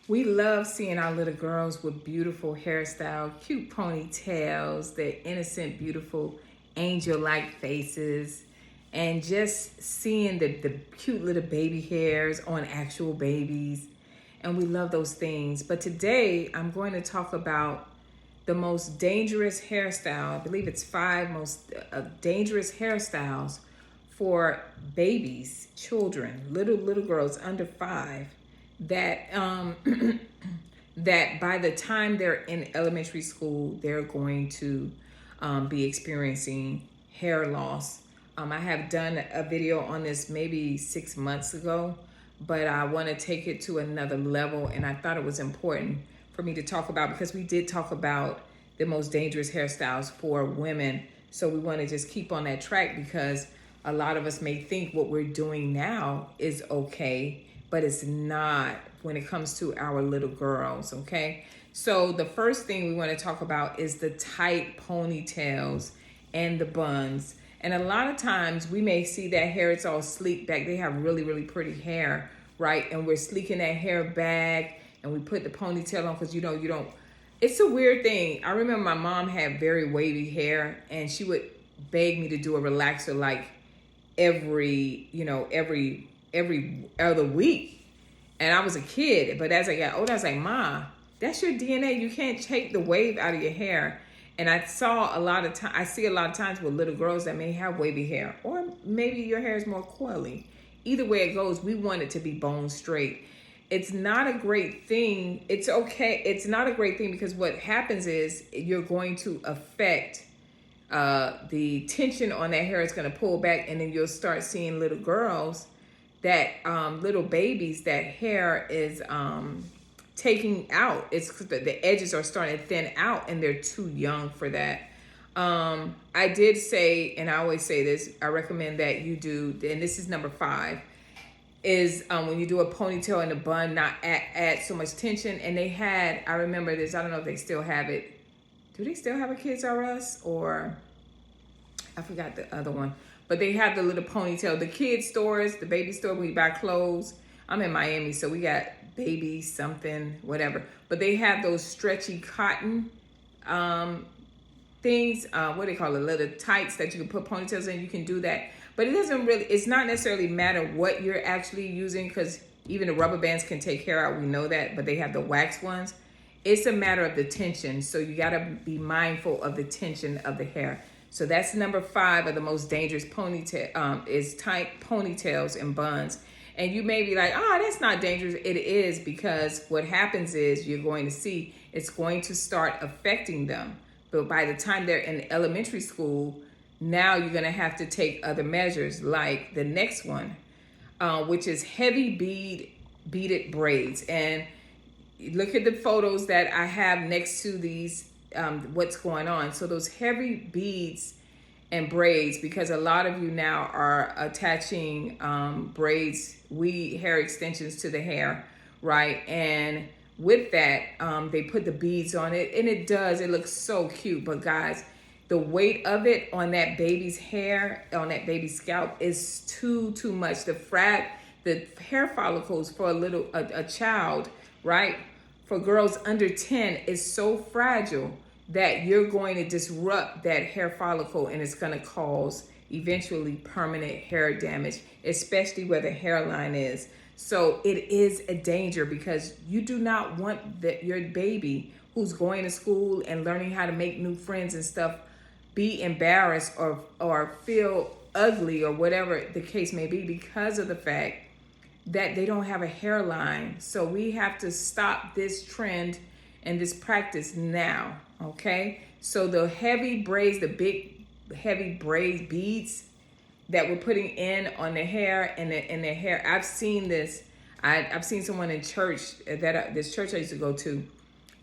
We love seeing our little girls with beautiful hairstyle, cute ponytails, their innocent, beautiful, angel-like faces, and just seeing the cute little baby hairs on actual babies. And we love those things. But today I'm going to talk about the most dangerous hairstyle. I believe it's five most dangerous hairstyles for babies, children, little girls under 5 that that by the time they're in elementary school, they're going to be experiencing hair loss. I have done a video on this maybe 6 months ago, but I want to take it to another level, and I thought it was important for me to talk about because we did talk about the most dangerous hairstyles for women. So we want to just keep on that track because a lot of us may think what we're doing now is okay, but it's not when it comes to our little girls, okay? So the first thing we want to talk about is the tight ponytails and the buns. And a lot of times we may see that hair, it's all sleek back. They have really pretty hair, right? And we're sleeking that hair back and we put the ponytail on because you don't, it's a weird thing. I remember my mom had very wavy hair and she would beg me to do a relaxer like every other week. And I was a kid, but as I got older, I was like, Ma, that's your DNA. You can't take the wave out of your hair. And I see a lot of times with little girls that may have wavy hair, or maybe your hair is more coily. Either way it goes, we want it to be bone straight. It's not a great thing. It's okay. It's not a great thing because what happens is you're going to affect the tension on that hair. Is going to pull back, and then you'll start seeing little girls that little babies that hair is taking out. It's the edges are starting to thin out and they're too young for that. I did say, and I always say this, I recommend that you do, and this is number 5, is when you do a ponytail and a bun, not add so much tension. And they had, I remember this, I don't know if they still have it. Do they still have a Kids R Us, or I forgot the other one? But they have the little ponytail. The kids stores, the baby store, when you buy clothes. I'm in Miami, so we got baby something, whatever. But they have those stretchy cotton things. What do they call it? Little tights that you can put ponytails in. You can do that. But it's not necessarily matter what you're actually using, because even the rubber bands can take hair out. We know that. But they have the wax ones. It's a matter of the tension. So you got to be mindful of the tension of the hair. So that's number 5 of the most dangerous ponytail, is tight ponytails and buns. And you may be like, oh, that's not dangerous. It is, because what happens is you're going to see it's going to start affecting them. But by the time they're in elementary school, now you're going to have to take other measures, like the next one, which is heavy beaded braids. And look at the photos that I have next to these, what's going on. So those heavy beads and braids, because a lot of you now are attaching braids, hair extensions to the hair, right? And with that, they put the beads on it, and it looks so cute. But guys, the weight of it on that baby's hair, on that baby's scalp, is too much. The hair follicles for a child, right? For girls under 10 is so fragile that you're going to disrupt that hair follicle, and it's going to cause eventually permanent hair damage, especially where the hairline is. So it is a danger, because you do not want your baby who's going to school and learning how to make new friends and stuff be embarrassed or feel ugly or whatever the case may be because of the fact that they don't have a hairline. So we have to stop this trend and this practice now, okay? So the heavy braids, the big heavy braid beads that we're putting in on the hair and the hair, I've seen this. I've seen someone in church, this church I used to go to,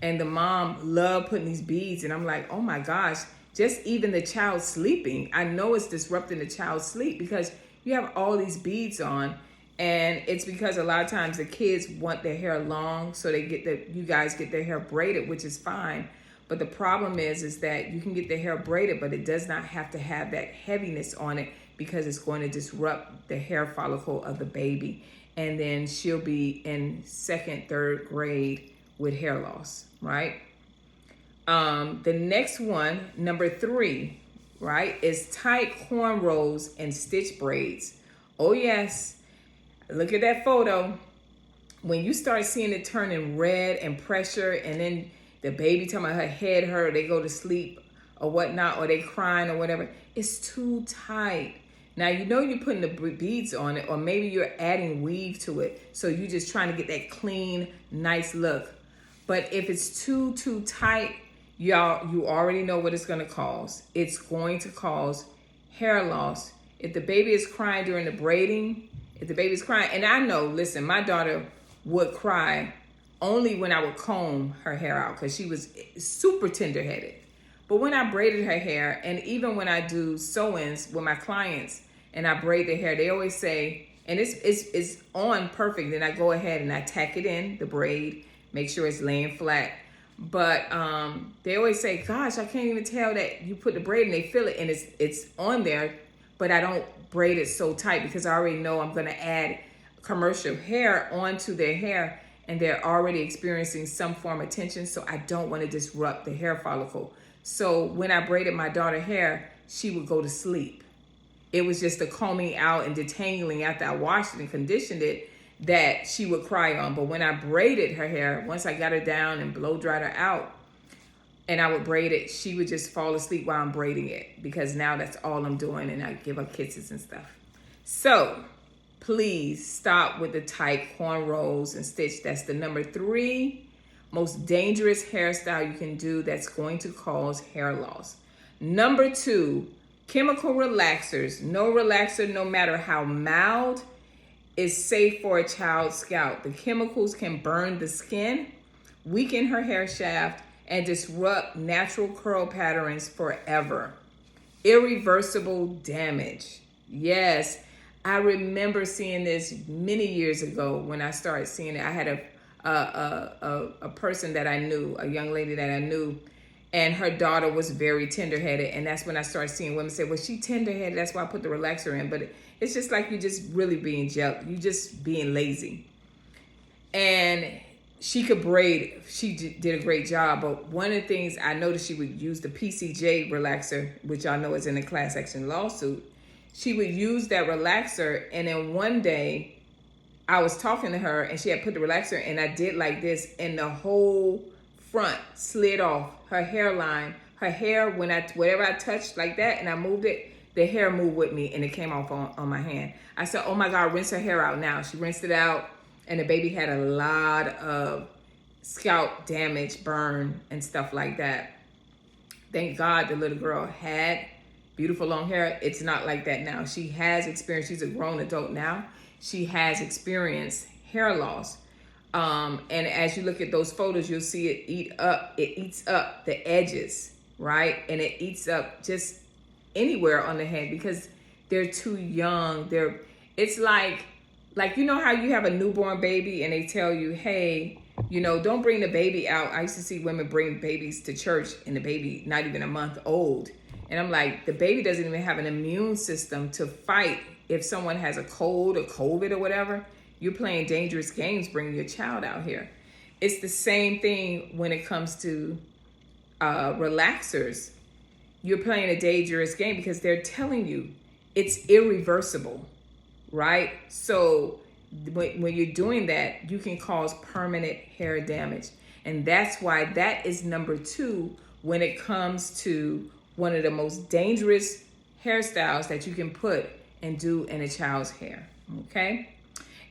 and the mom loved putting these beads, and I'm like, oh my gosh, just even the child sleeping, I know it's disrupting the child's sleep because you have all these beads on. And it's because a lot of times the kids want their hair long, so you guys get their hair braided, which is fine. But the problem is that you can get the hair braided, but it does not have to have that heaviness on it, because it's going to disrupt the hair follicle of the baby. and then she'll be in second, third grade with hair loss, right? The next one, number 3, right, is tight cornrows and stitch braids. Oh yes, look at that photo. When you start seeing it turning red and pressure, and then the baby talking about her head hurt, or they go to sleep or whatnot, or they crying or whatever, it's too tight. Now, you know you're putting the beads on it, or maybe you're adding weave to it. So you're just trying to get that clean, nice look. But if it's too tight, y'all, you already know what it's going to cause. It's going to cause hair loss. If the baby is crying during the braiding, if the baby's crying, and I know, listen, my daughter would cry only when I would comb her hair out because she was super tender-headed. But when I braided her hair, and even when I do sew-ins with my clients and I braid their hair, they always say, and it's on perfect, then I go ahead and I tack it in, the braid, make sure it's laying flat. But they always say, gosh, I can't even tell that you put the braid and they feel it and it's on there, but I don't braid it so tight because I already know I'm going to add commercial hair onto their hair, and they're already experiencing some form of tension, so I don't want to disrupt the hair follicle. So when I braided my daughter's hair, she would go to sleep. It was just the combing out and detangling after I washed it and conditioned it that she would cry on. But when I braided her hair, once I got her down and blow dried her out, and I would braid it, she would just fall asleep while I'm braiding it, because now that's all I'm doing, and I give her kisses and stuff. So please stop with the tight cornrows and stitch. That's the number 3 most dangerous hairstyle you can do that's going to cause hair loss. Number 2, chemical relaxers. No relaxer, no matter how mild, is safe for a child's scalp. The chemicals can burn the skin, weaken her hair shaft, and disrupt natural curl patterns forever. Irreversible damage. Yes, I remember seeing this many years ago when I started seeing it. I had a person that I knew, a young lady that I knew, and her daughter was very tender-headed, and that's when I started seeing women say, well, she tender-headed, that's why I put the relaxer in. But it's just like you're just really being you just being lazy. And she could braid. She did a great job, but one of the things I noticed, she would use the PCJ relaxer, which y'all know is in a class action lawsuit. She would use that relaxer, and then one day I was talking to her and she had put the relaxer, and I did like this, and the whole front slid off her hairline. Her hair, whatever I touched like that and I moved it, the hair moved with me and it came off on my hand. I said, oh my God, rinse her hair out now. She rinsed it out, and the baby had a lot of scalp damage, burn, and stuff like that. Thank God the little girl had beautiful long hair. It's not like that now. She has experienced, she's a grown adult now. She has experienced hair loss. And as you look at those photos, you'll see it eats up the edges, right? And it eats up just anywhere on the head because they're too young. It's like you know how you have a newborn baby and they tell you, hey, you know, don't bring the baby out. I used to see women bring babies to church and the baby not even a month old. And I'm like, the baby doesn't even have an immune system to fight if someone has a cold or COVID or whatever. You're playing dangerous games bringing your child out here. It's the same thing when it comes to relaxers. You're playing a dangerous game because they're telling you it's irreversible, right? So when you're doing that, you can cause permanent hair damage. And that's why that is number 2 when it comes to one of the most dangerous hairstyles that you can put and do in a child's hair, okay?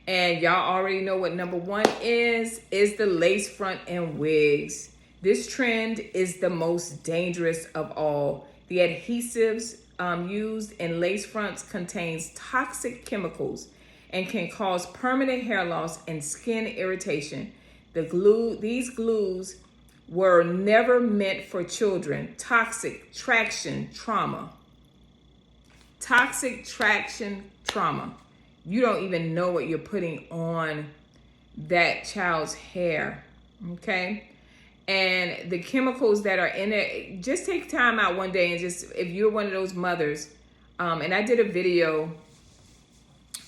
And y'all already know what number 1 is the lace front and wigs. This trend is the most dangerous of all. The adhesives used in lace fronts contains toxic chemicals and can cause permanent hair loss and skin irritation. These glues were never meant for children. Toxic traction trauma. Toxic traction trauma. You don't even know what you're putting on that child's hair, okay? And the chemicals that are in it, just take time out one day and just, if you're one of those mothers, and I did a video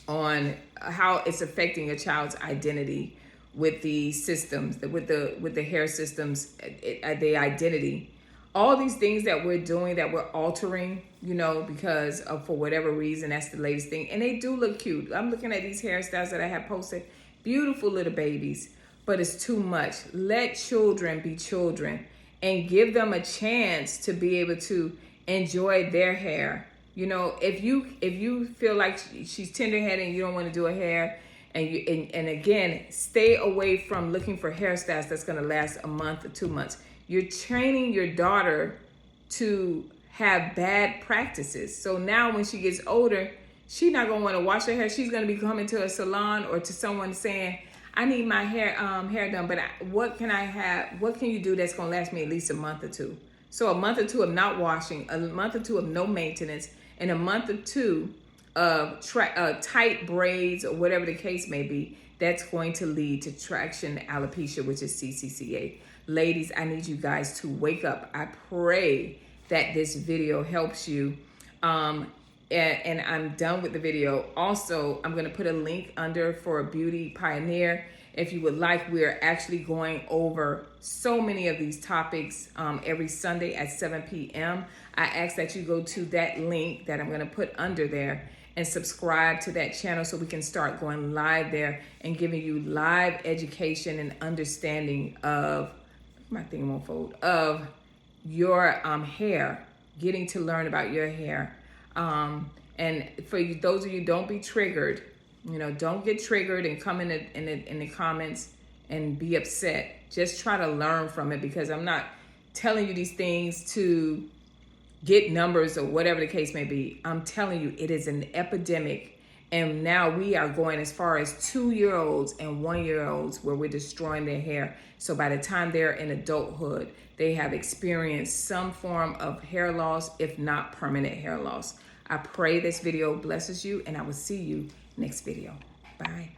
on how it's affecting a child's identity with the systems, with the hair systems, the identity. All these things that we're doing, that we're altering, you know, because of, for whatever reason, that's the latest thing. And they do look cute. I'm looking at these hairstyles that I have posted. Beautiful little babies, but it's too much. Let children be children and give them a chance to be able to enjoy their hair. You know, if you feel like she's tender-headed and you don't want to do her hair, and again, stay away from looking for hairstyles that's going to last a month or 2 months. You're training your daughter to have bad practices. So now when she gets older, she's not going to want to wash her hair. She's going to be coming to a salon or to someone saying, I need my hair done, but what can I have? What can you do that's going to last me at least a month or two? So a month or two of not washing, a month or two of no maintenance, and a month or two of tight braids or whatever the case may be, that's going to lead to traction alopecia, which is CCCA. Ladies, I need you guys to wake up. I pray that this video helps you. And I'm done with the video. Also, I'm going to put a link under for a Beauty Pioneer. If you would like, we're actually going over so many of these topics every Sunday at 7 p.m. I ask that you go to that link that I'm going to put under there and subscribe to that channel so we can start going live there and giving you live education and understanding of, my thing won't fold, of your hair, getting to learn about your hair. And for you, those of you, don't be triggered. You know, don't get triggered and come in the comments and be upset. Just try to learn from it, because I'm not telling you these things to get numbers or whatever the case may be. I'm telling you, it is an epidemic. And now we are going as far as 2-year-olds and 1-year-olds where we're destroying their hair. So by the time they're in adulthood, they have experienced some form of hair loss, if not permanent hair loss. I pray this video blesses you, and I will see you next video. Bye.